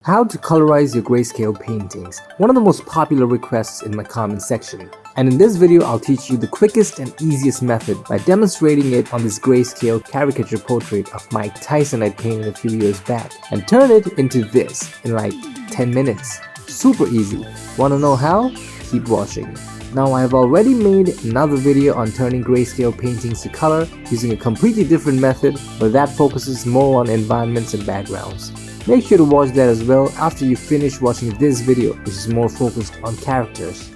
How to colorize your grayscale paintings, one of the most popular requests in my comment section. And in this video, I'll teach you the quickest and easiest method by demonstrating it on this grayscale caricature portrait of Mike Tyson I painted a few years back and turn it into this in like 10 minutes. Super easy. Wanna know how? Keep watching. Now I have already made another video on turning grayscale paintings to color using a completely different method, but that focuses more on environments and backgrounds. Make sure to watch that as well after you finish watching this video, which is more focused on characters.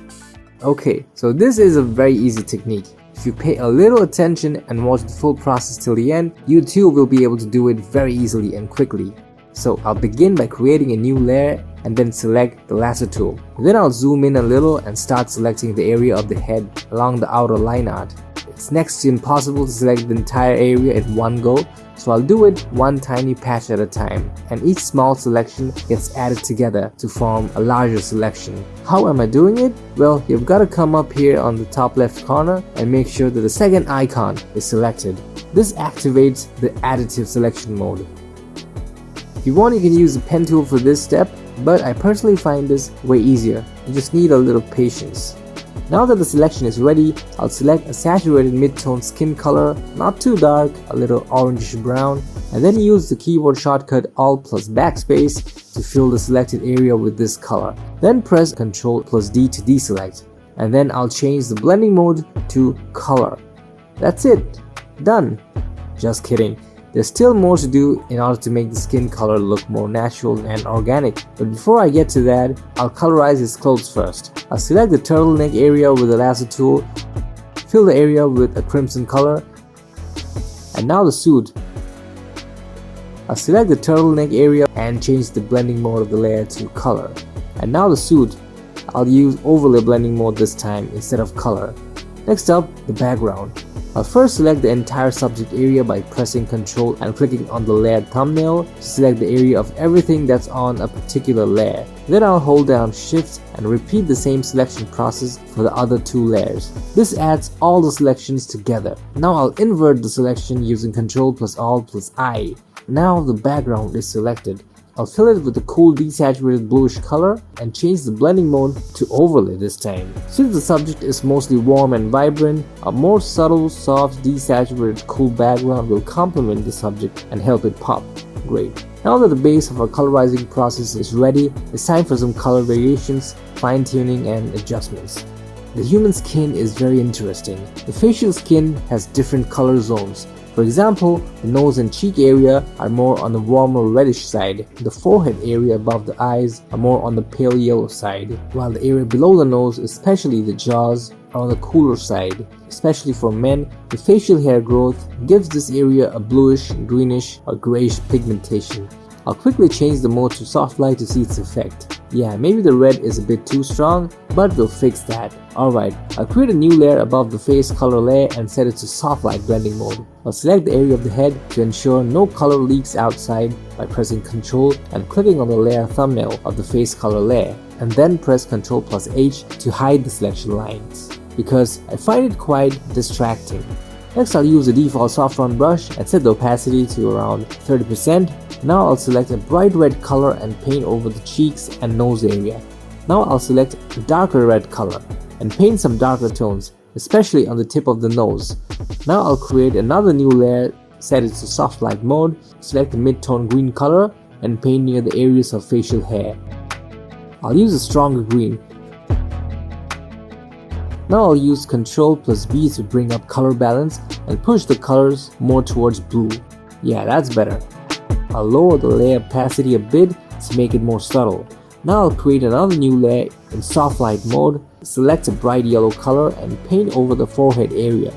Okay, so this is a very easy technique. If you pay a little attention and watch the full process till the end, you too will be able to do it very easily and quickly. So I'll begin by creating a new layer and then select the lasso tool. Then I'll zoom in a little and start selecting the area of the head along the outer line art. It's next to impossible to select the entire area in one go, so I'll do it one tiny patch at a time, and each small selection gets added together to form a larger selection. How am I doing it? Well, you've got to come up here on the top left corner and make sure that the second icon is selected. This activates the additive selection mode. If you want, you can use the pen tool for this step, but I personally find this way easier. You just need a little patience. Now that the selection is ready, I'll select a saturated mid-tone skin color, not too dark, a little orangish brown, and then use the keyboard shortcut Alt plus Backspace to fill the selected area with this color. Then press Ctrl plus D to deselect, and then I'll change the blending mode to color. That's it. Done. Just kidding. There's still more to do in order to make the skin color look more natural and organic, but before I get to that, I'll colorize his clothes first. I'll select the turtleneck area with the lasso tool, fill the area with a crimson color, and now the suit. I'll select the turtleneck area and change the blending mode of the layer to color. And now the suit. I'll use overlay blending mode this time instead of color. Next up, the background. I'll first select the entire subject area by pressing Ctrl and clicking on the layered thumbnail to select the area of everything that's on a particular layer. Then I'll hold down Shift and repeat the same selection process for the other two layers. This adds all the selections together. Now I'll invert the selection using Ctrl plus Alt plus I. Now the background is selected. I'll fill it with a cool desaturated bluish color and change the blending mode to overlay this time. Since the subject is mostly warm and vibrant, a more subtle, soft, desaturated, cool background will complement the subject and help it pop. Great. Now that the base of our colorizing process is ready, it's time for some color variations, fine-tuning and adjustments. The human skin is very interesting. The facial skin has different color zones. For example, the nose and cheek area are more on the warmer reddish side, the forehead area above the eyes are more on the pale yellow side, while the area below the nose, especially the jaws, are on the cooler side. Especially for men, the facial hair growth gives this area a bluish, greenish or grayish pigmentation. I'll quickly change the mode to soft light to see its effect. Yeah, maybe the red is a bit too strong, but we'll fix that. Alright, I'll create a new layer above the face color layer and set it to soft light blending mode. I'll select the area of the head to ensure no color leaks outside by pressing Ctrl and clicking on the layer thumbnail of the face color layer, and then press Ctrl plus H to hide the selection lines, because I find it quite distracting. Next, I'll use the default soft round brush and set the opacity to around 30%. Now I'll select a bright red color and paint over the cheeks and nose area. Now I'll select a darker red color and paint some darker tones, especially on the tip of the nose. Now I'll create another new layer, set it to soft light mode, select the mid-tone green color and paint near the areas of facial hair. I'll use a stronger green. Now I'll use Ctrl plus B to bring up color balance and push the colors more towards blue. Yeah, that's better. I'll lower the layer opacity a bit to make it more subtle. Now I'll create another new layer in soft light mode, select a bright yellow color and paint over the forehead area.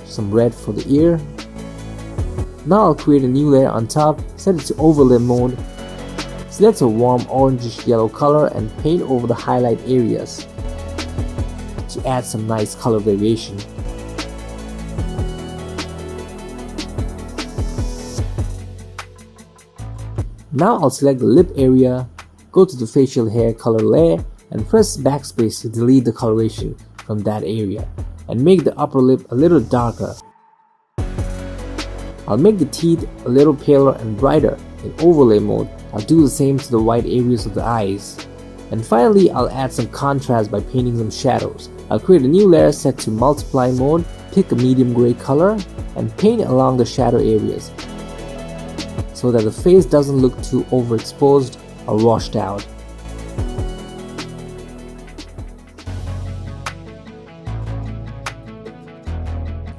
Some red for the ear. Now I'll create a new layer on top, set it to overlay mode. Select a warm orangish yellow color and paint over the highlight areas to add some nice color variation. Now I'll select the lip area, go to the facial hair color layer and press backspace to delete the coloration from that area and make the upper lip a little darker. I'll make the teeth a little paler and brighter in overlay mode. I'll do the same to the white areas of the eyes. And finally, I'll add some contrast by painting some shadows. I'll create a new layer set to multiply mode, pick a medium gray color, and paint along the shadow areas so that the face doesn't look too overexposed or washed out.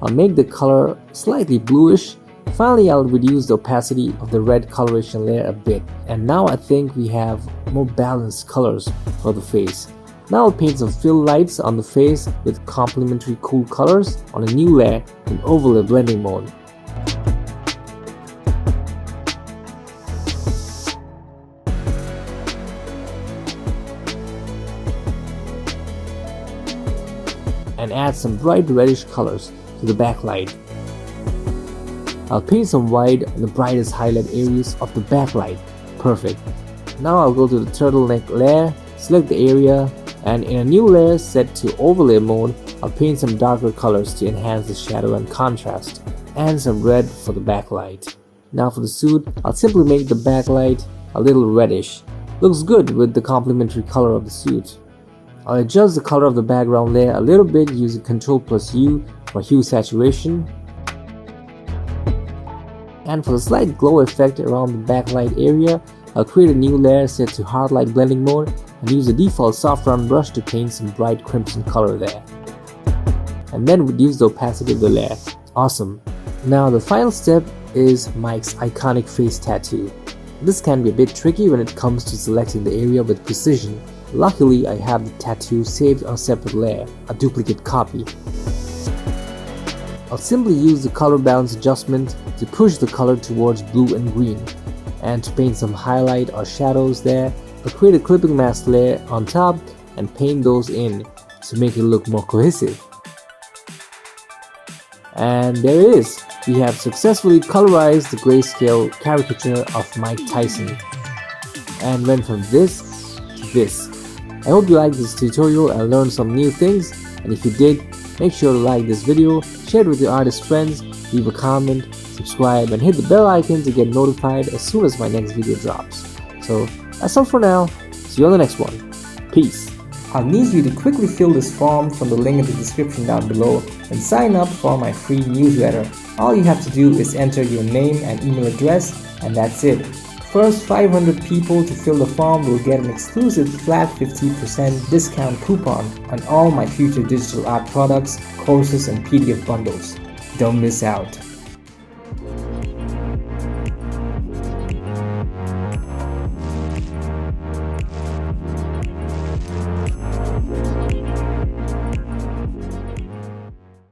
I'll make the color slightly bluish. Finally, I'll reduce the opacity of the red coloration layer a bit. And now I think we have more balanced colors for the face. Now I'll paint some fill lights on the face with complementary cool colors on a new layer in overlay blending mode. And add some bright reddish colors to the backlight. I'll paint some white on the brightest highlight areas of the backlight. Perfect. Now I'll go to the turtleneck layer, select the area, and in a new layer set to overlay mode, I'll paint some darker colors to enhance the shadow and contrast, and some red for the backlight. Now for the suit, I'll simply make the backlight a little reddish. Looks good with the complementary color of the suit. I'll adjust the color of the background layer a little bit using Ctrl+U for hue saturation. And for the slight glow effect around the backlight area, I'll create a new layer set to hard light blending mode and use the default soft round brush to paint some bright crimson color there. And then reduce the opacity of the layer. Awesome. Now the final step is Mike's iconic face tattoo. This can be a bit tricky when it comes to selecting the area with precision. Luckily, I have the tattoo saved on a separate layer, a duplicate copy. I'll simply use the color balance adjustment to push the color towards blue and green. And to paint some highlight or shadows there, I'll create a clipping mask layer on top and paint those in to make it look more cohesive. And there it is. We have successfully colorized the grayscale caricature of Mike Tyson and went from this to this. I hope you liked this tutorial and learned some new things, and if you did, make sure to like this video, share it with your artist friends, leave a comment, subscribe, and hit the bell icon to get notified as soon as my next video drops. So that's all for now. See you on the next one. Peace. I'll need you to quickly fill this form from the link in the description down below and sign up for my free newsletter. All you have to do is enter your name and email address, and that's it. First 500 people to fill the form will get an exclusive flat 50% discount coupon on all my future digital art products, courses, and PDF bundles. Don't miss out.